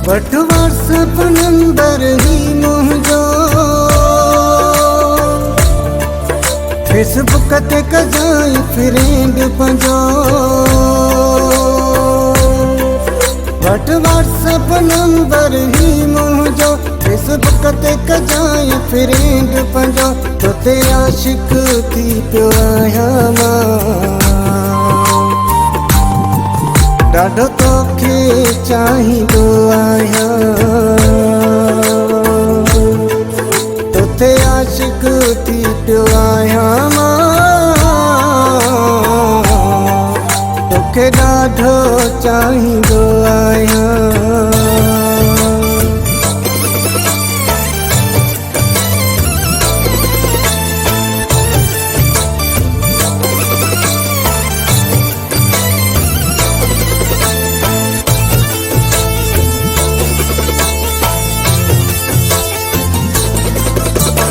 वठ WhatsApp number ही मुंहिंजो, फेसबुक ते कजाई फ्रेंड पंहिंजो। वठ व्हाट्सएप नंबर ही मुंहिंजो, फेसबुक ते कजाई फ्रेंड पंहिंजो। तोते आशिक थी पियो आहियां मां, ॾाढो तोखे चाहींदो आहियां। तोते आशिक थी पियो आहियां मां, तोखे ॾाढो चाहींदो आहियां।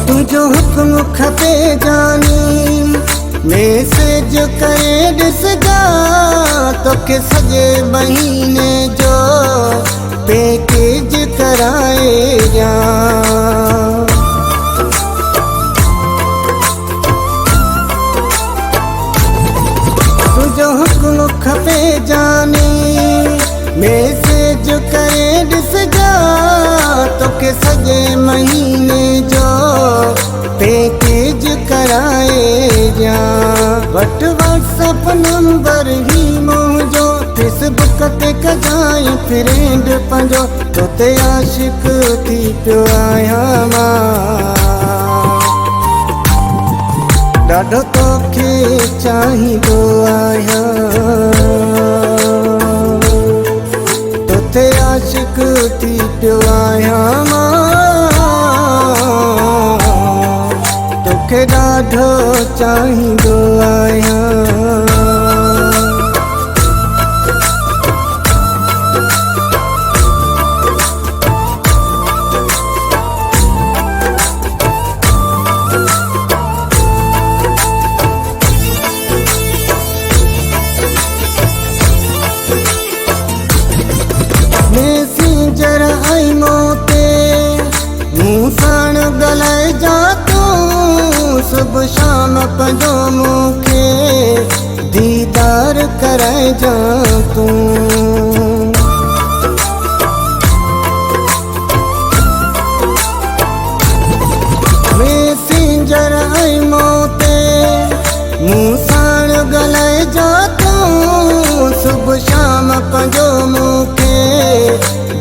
तुझो हुक्म खपे जानी, मैसेज करे ॾिसजा, तोखे सॼे महीने जो पैकेज कराए ॾियां। तुझो हुक्म खपे जानी, मैसेज करे ॾिसजा, तोखे सॼे महीने जो पैकेज कराए ॾियां। वठ व्हाट्सएप नंबर ही मुंहिंजो, फेसबुक ते कजाई फ्रेंड पंहिंजो। तोते आशिक थी पियो आहियां मां, ॾाढो तोखे चाहींदो आहियां। तोते आशिक थी पियो आहियां मां, तोखे ॾाढो चाहींदो आहियां। मैसेंजर आई मोते मूं साण ॻाल्हाए जा तूं, सुबुह शाम पंहिंजो मूंखे दीदार कराए जा तूं। मैसेंजर आई मोते मूं साण ॻाल्हाए जा तूं, सुबुह शाम पंहिंजो मूंखे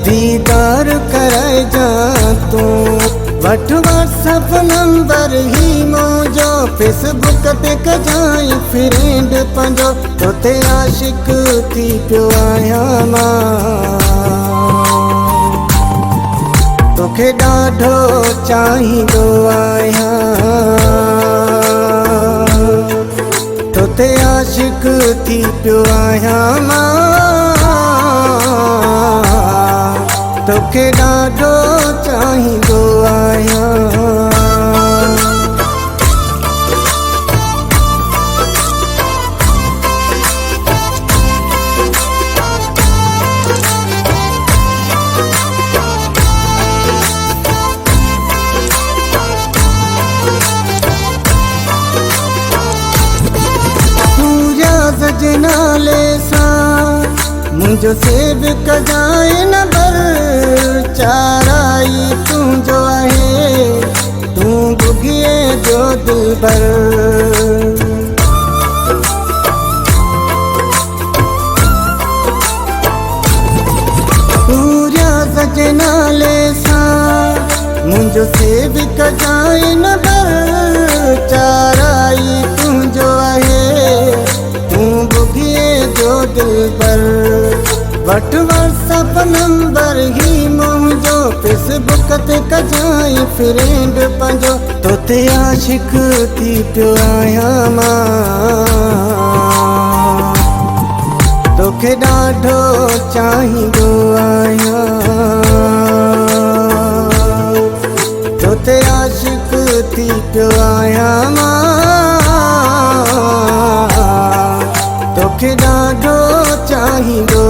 दीदार कराए जा तूं। वठ व्हाट्सएप नंबर ही मुंहिंजो, फेसबुक ते कजाई फ्रेंड पंहिंजो। तोते आशिक थी पियो आहियां मां, तोखे ॾाढो चाहींदो आहियां। तोते आशिक थी पियो आहियां मां, तोखे ॾाढो चाहींदो आहियां। जे नाले सां मुंहिंजो सेव कजाए नंबर, चाराई तुंहिंजो आहे, तूं बुघीअ जो दिलबर। तूं रियाज़ जे नाले सां मुंहिंजो सेव कजाए नंबर, चाराई तुंहिंजो आहे, जो दिलबर। वठ व्हाट्सएप नंबर ही मुंहिंजो, फेसबुक ते कजाई फ्रेंड पंहिंजो। तोते आशिक थी पियो आहियां मां, तोखे ॾाढो चाहींदो आहियां। तोते आशिक थी पियो आहियां मां, तोखे ॾाढो चाहींदो